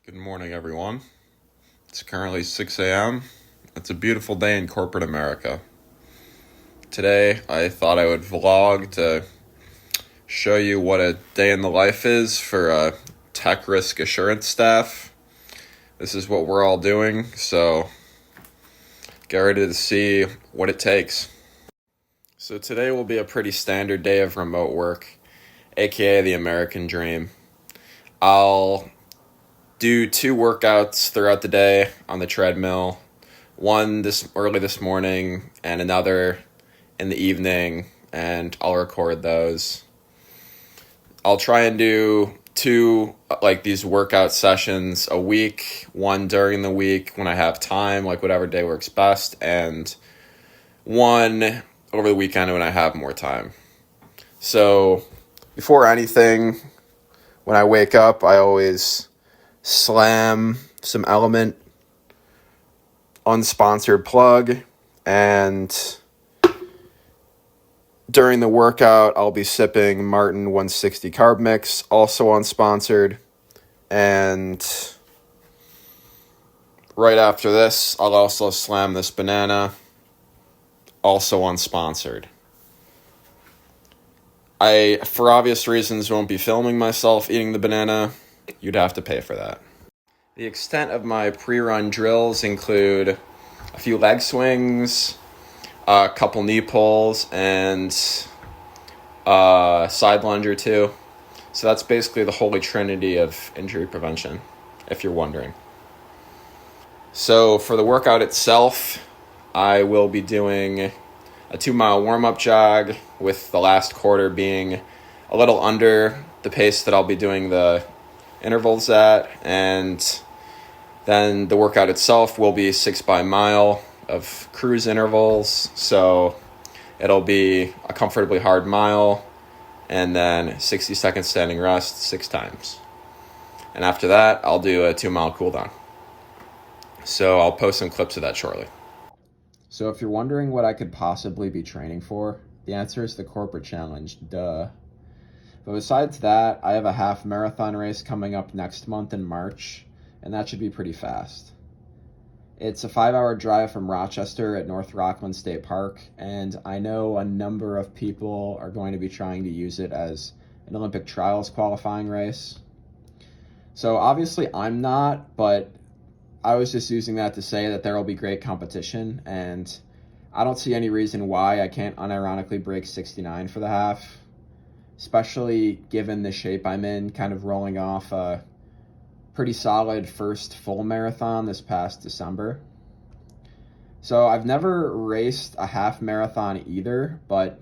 Good morning, everyone. It's currently 6 a.m. It's a beautiful day in corporate America. Today, I thought I would vlog to show you what a day in the life is for a tech risk assurance staff. This is what we're all doing, so get ready to see what it takes. So today will be a pretty standard day of remote work, aka the American dream. I'll do 2 workouts throughout the day on the treadmill, one this early this morning and another in the evening, and I'll record those. I'll try and do 2 these workout sessions a week, one during the week when I have time, like whatever day works best, and one over the weekend when I have more time. So before anything, when I wake up, I always slam some Element unsponsored plug, and during the workout I'll be sipping Martin 160 carb mix, also unsponsored, and right after this I'll also slam this banana, also unsponsored. I, for obvious reasons, won't be filming myself eating the banana. You'd have to pay for that. The extent of my pre-run drills include a few leg swings, a couple knee pulls, and a side lunge or 2. So that's basically the holy trinity of injury prevention, if you're wondering. So for the workout itself, I will be doing a 2-mile warm-up jog, with the last quarter being a little under the pace that I'll be doing the intervals at, and then the workout itself will be 6 by mile of cruise intervals, so it'll be a comfortably hard mile and then 60-second standing rest 6 times. And after that, I'll do a 2-mile cool down. So I'll post some clips of that shortly. So if you're wondering what I could possibly be training for, the answer is the corporate challenge, duh. But besides that, I have a half marathon race coming up next month in March, and that should be pretty fast. It's a 5-hour drive from Rochester at North Rockland State Park, and I know a number of people are going to be trying to use it as an Olympic trials qualifying race. So obviously I'm not, but I was just using that to say that there will be great competition, and I don't see any reason why I can't unironically break 69 for the half, especially given the shape I'm in, kind of rolling off a pretty solid first full marathon this past December. So I've never raced a half marathon either, but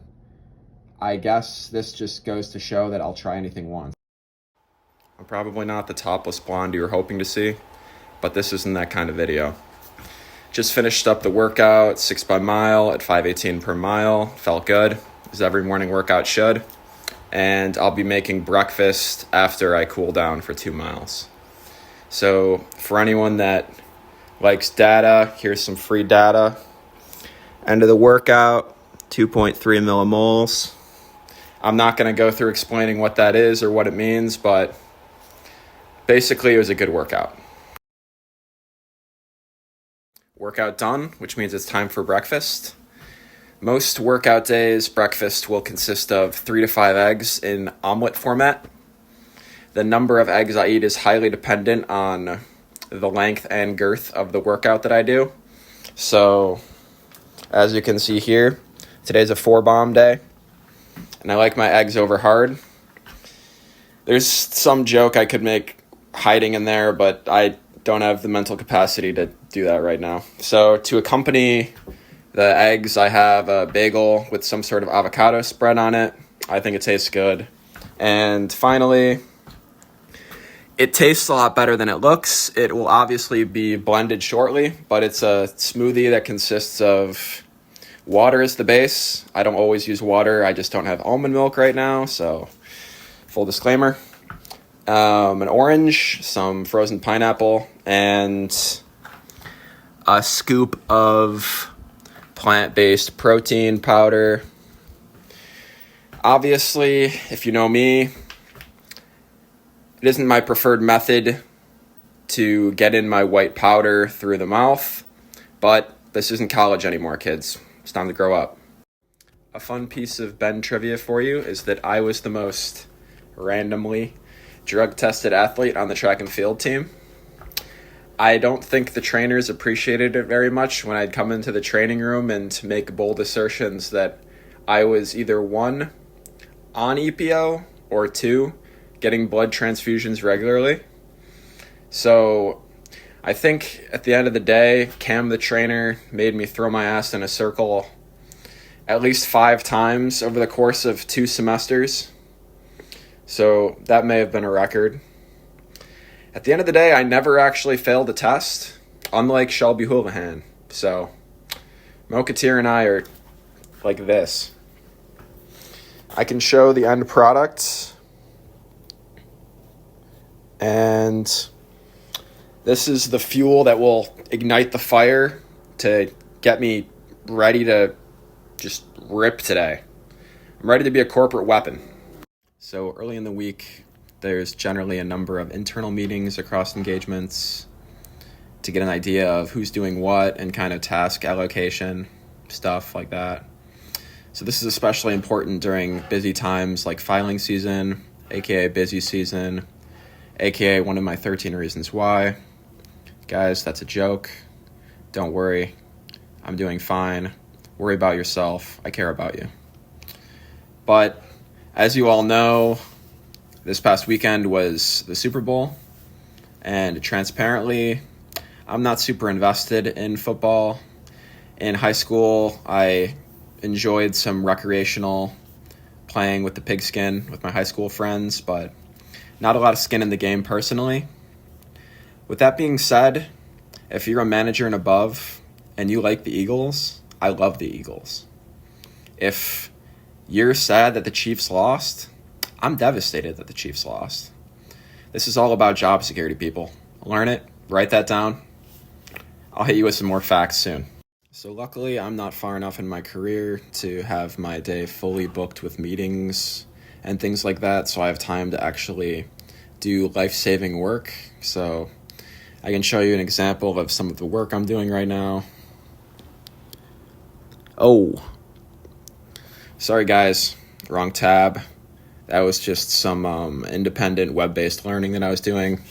I guess this just goes to show that I'll try anything once. I'm probably not the topless blonde you were hoping to see, but this isn't that kind of video. Just finished up the workout, 6 by mile at 5:18 per mile. Felt good, as every morning workout should. And I'll be making breakfast after I cool down for 2 miles. So for anyone that likes data, here's some free data. End of the workout, 2.3 millimoles. I'm not going to go through explaining what that is or what it means, but basically it was a good workout. Workout done, which means it's time for breakfast. Most workout days, breakfast will consist of 3 to 5 eggs in omelet format. The number of eggs I eat is highly dependent on the length and girth of the workout that I do. So, as you can see here, today's a 4-bomb day, and I like my eggs over hard. There's some joke I could make hiding in there, but I don't have the mental capacity to do that right now. So to accompany the eggs, I have a bagel with some sort of avocado spread on it. I think it tastes good. And finally, it tastes a lot better than it looks. It will obviously be blended shortly, but it's a smoothie that consists of water as the base. I don't always use water. I just don't have almond milk right now, so full disclaimer. An orange, some frozen pineapple, and a scoop of plant-based protein powder. Obviously, if you know me, it isn't my preferred method to get in my white powder through the mouth, but this isn't college anymore, kids. It's time to grow up. A fun piece of Ben trivia for you is that I was the most randomly drug-tested athlete on the track and field team. I don't think the trainers appreciated it very much when I'd come into the training room and make bold assertions that I was either 1, on EPO, or 2, getting blood transfusions regularly. So I think at the end of the day, Cam the trainer made me throw my ass in a circle at least 5 times over the course of 2 semesters. So that may have been a record. At the end of the day, I never actually failed a test, unlike Shelby Houlihan. So Mokatir and I are like this. I can show the end product. And this is the fuel that will ignite the fire to get me ready to just rip today. I'm ready to be a corporate weapon. So early in the week, there's generally a number of internal meetings across engagements to get an idea of who's doing what and kind of task allocation, stuff like that. So this is especially important during busy times like filing season, aka busy season, aka one of my 13 reasons why. Guys, that's a joke. Don't worry. I'm doing fine. Worry about yourself. I care about you. But as you all know, this past weekend was the Super Bowl, and transparently, I'm not super invested in football. In high school, I enjoyed some recreational playing with the pigskin with my high school friends, but not a lot of skin in the game personally. With that being said, if you're a manager and above and you like the Eagles, I love the Eagles. If you're sad that the Chiefs lost, I'm devastated that the Chiefs lost. This is all about job security, people. Learn it, write that down. I'll hit you with some more facts soon. So luckily, I'm not far enough in my career to have my day fully booked with meetings and things like that, so I have time to actually do life-saving work. So I can show you an example of some of the work I'm doing right now. Oh, sorry guys, wrong tab. That was just some independent web-based learning that I was doing.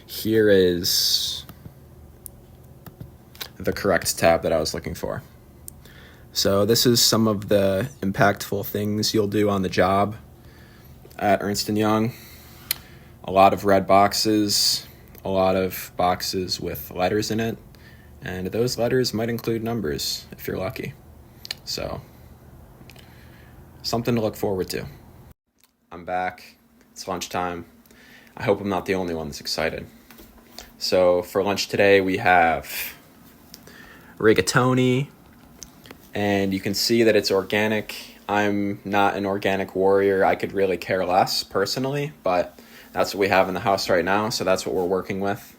Here is the correct tab that I was looking for. So this is some of the impactful things you'll do on the job at Ernst & Young. A lot of red boxes, a lot of boxes with letters in it, and those letters might include numbers if you're lucky. So, something to look forward to. I'm back. It's lunchtime. I hope I'm not the only one that's excited. So for lunch today, we have rigatoni, and you can see that it's organic. I'm not an organic warrior. I could really care less personally, but that's what we have in the house right now, so that's what we're working with.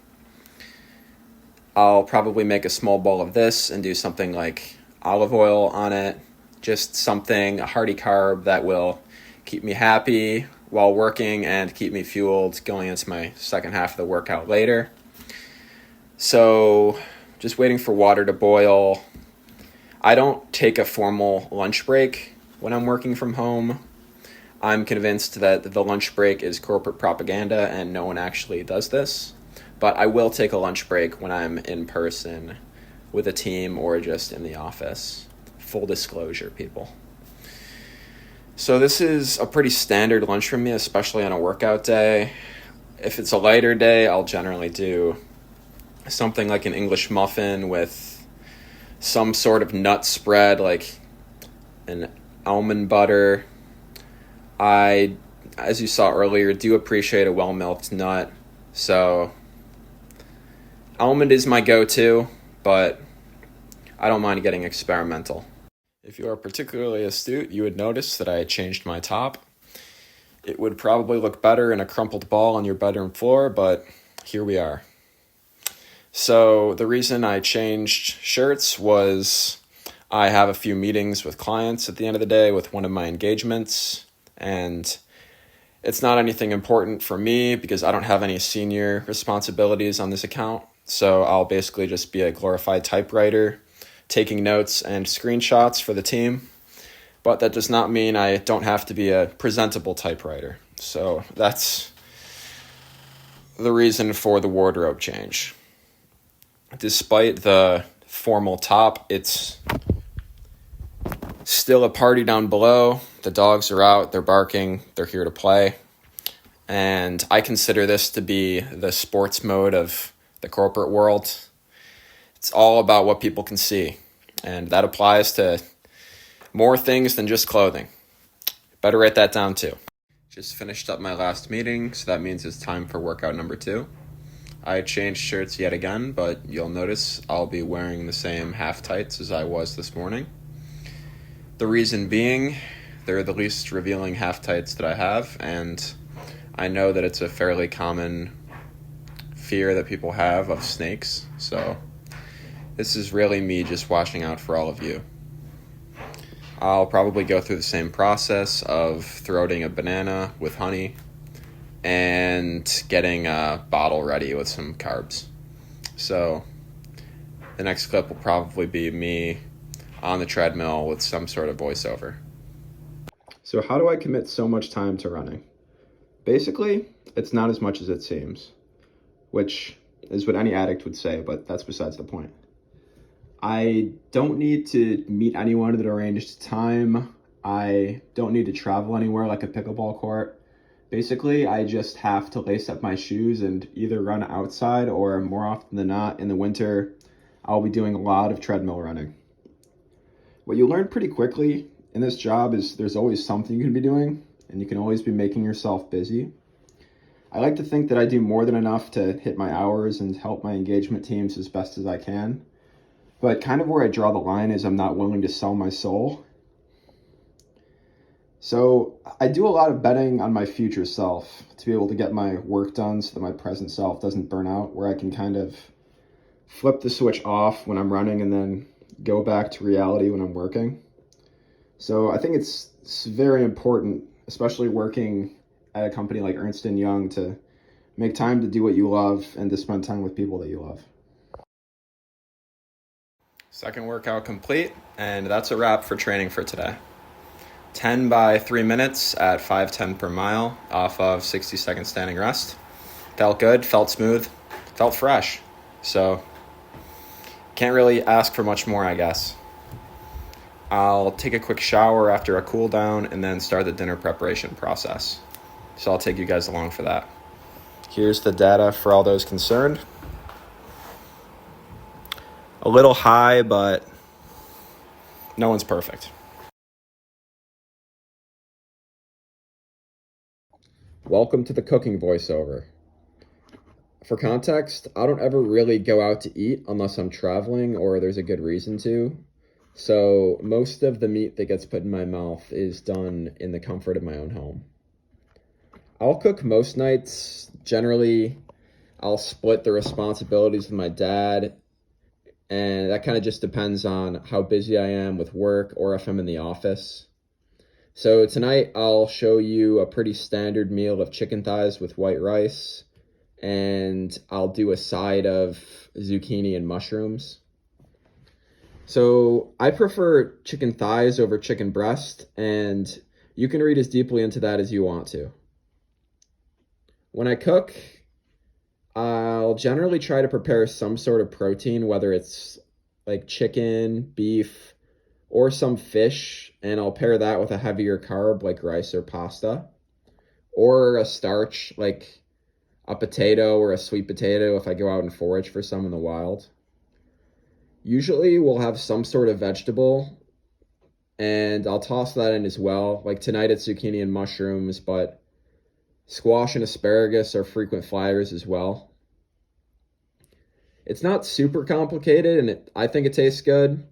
I'll probably make a small bowl of this and do something like olive oil on it, just something, a hearty carb that will keep me happy while working and keep me fueled going into my second half of the workout later. So just waiting for water to boil. I don't take a formal lunch break when I'm working from home. I'm convinced that the lunch break is corporate propaganda and no one actually does this. But I will take a lunch break when I'm in person with a team or just in the office. Full disclosure, people. So this is a pretty standard lunch for me, especially on a workout day. If it's a lighter day, I'll generally do something like an English muffin with some sort of nut spread, like an almond butter. I, as you saw earlier, do appreciate a well-milked nut. So almond is my go-to, but I don't mind getting experimental. If you are particularly astute, you would notice that I changed my top. It would probably look better in a crumpled ball on your bedroom floor, but here we are. So the reason I changed shirts was I have a few meetings with clients at the end of the day with one of my engagements, and It's not anything important for me because I don't have any senior responsibilities on this account. So I'll basically just be a glorified typewriter, taking notes and screenshots for the team. But that does not mean I don't have to be a presentable typewriter. So that's the reason for the wardrobe change. Despite the formal top, it's still a party down below. The dogs are out, they're barking, they're here to play. And I consider this to be the sports mode of the corporate world. It's all about what people can see. And that applies to more things than just clothing. Better write that down too. Just finished up my last meeting, so that means it's time for workout number 2. I changed shirts yet again, but you'll notice I'll be wearing the same half tights as I was this morning. The reason being, they're the least revealing half tights that I have, and I know that it's a fairly common fear that people have of snakes, so this is really me just watching out for all of you. I'll probably go through the same process of throating a banana with honey and getting a bottle ready with some carbs. So the next clip will probably be me on the treadmill with some sort of voiceover. So how do I commit so much time to running? Basically, it's not as much as it seems, which is what any addict would say, but that's besides the point. I don't need to meet anyone at an arranged time. I don't need to travel anywhere like a pickleball court. Basically, I just have to lace up my shoes and either run outside, or more often than not, in the winter, I'll be doing a lot of treadmill running. What you learn pretty quickly in this job is there's always something you can be doing, and you can always be making yourself busy. I like to think that I do more than enough to hit my hours and help my engagement teams as best as I can. But kind of where I draw the line is I'm not willing to sell my soul. So I do a lot of betting on my future self to be able to get my work done so that my present self doesn't burn out, where I can kind of flip the switch off when I'm running and then go back to reality when I'm working. So I think it's very important, especially working at a company like Ernst & Young, to make time to do what you love and to spend time with people that you love. Second workout complete, and that's a wrap for training for today. 10 by 3 minutes at 5:10 per mile off of 60-second standing rest. Felt good, felt smooth, felt fresh. So can't really ask for much more, I guess. I'll take a quick shower after a cool down and then start the dinner preparation process. So I'll take you guys along for that. Here's the data for all those concerned. A little high, but no one's perfect. Welcome to the cooking voiceover. For context, I don't ever really go out to eat unless I'm traveling or there's a good reason to. So most of the meat that gets put in my mouth is done in the comfort of my own home. I'll cook most nights. Generally, I'll split the responsibilities with my dad, and that kind of just depends on how busy I am with work or if I'm in the office. So tonight I'll show you a pretty standard meal of chicken thighs with white rice, and I'll do a side of zucchini and mushrooms. So I prefer chicken thighs over chicken breast, and you can read as deeply into that as you want to. When I cook, I'll generally try to prepare some sort of protein, whether it's like chicken, beef, or some fish, and I'll pair that with a heavier carb like rice or pasta, or a starch like a potato or a sweet potato if I go out and forage for some in the wild. Usually we'll have some sort of vegetable, and I'll toss that in as well. Like tonight it's zucchini and mushrooms, but squash and asparagus are frequent flyers as well. It's not super complicated, and I think it tastes good.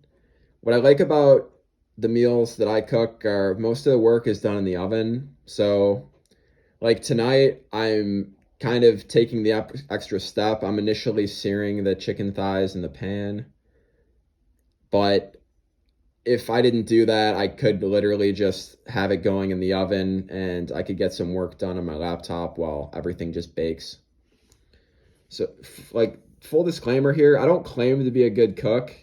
What I like about the meals that I cook are most of the work is done in the oven. So like tonight, I'm kind of taking the extra step. I'm initially searing the chicken thighs in the pan, but if I didn't do that, I could literally just have it going in the oven and I could get some work done on my laptop while everything just bakes. So, like, full disclaimer here, I don't claim to be a good cook.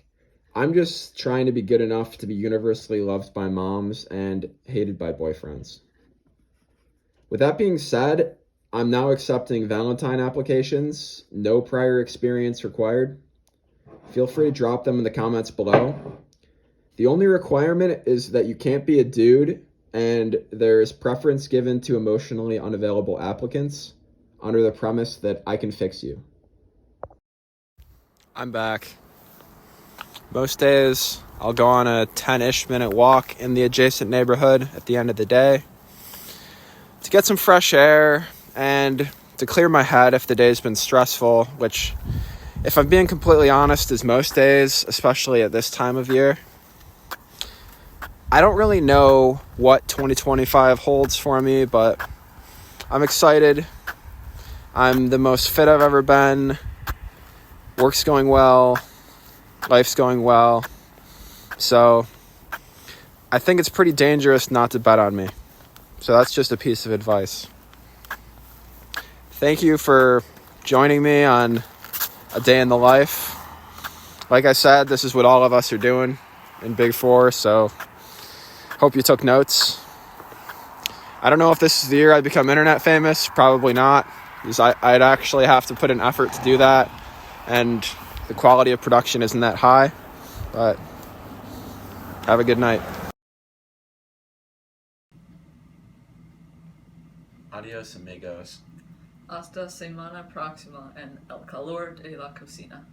I'm just trying to be good enough to be universally loved by moms and hated by boyfriends. With that being said, I'm now accepting Valentine applications. No prior experience required. Feel free to drop them in the comments below. The only requirement is that you can't be a dude, and there's preference given to emotionally unavailable applicants under the premise that I can fix you. I'm back. Most days, I'll go on a 10-ish minute walk in the adjacent neighborhood at the end of the day to get some fresh air and to clear my head if the day's been stressful, which, if I'm being completely honest, is most days, especially at this time of year. I don't really know what 2025 holds for me, but I'm excited. I'm the most fit I've ever been. Work's going well. Life's going well. So I think it's pretty dangerous not to bet on me. So that's just a piece of advice. Thank you for joining me on a day in the life. Like I said, this is what all of us are doing in Big Four, so hope you took notes. I don't know if this is the year I become internet famous. Probably not, because I'd actually have to put an effort to do that, and the quality of production isn't that high. But have a good night. Adios, amigos. Hasta semana próxima en el calor de la cocina.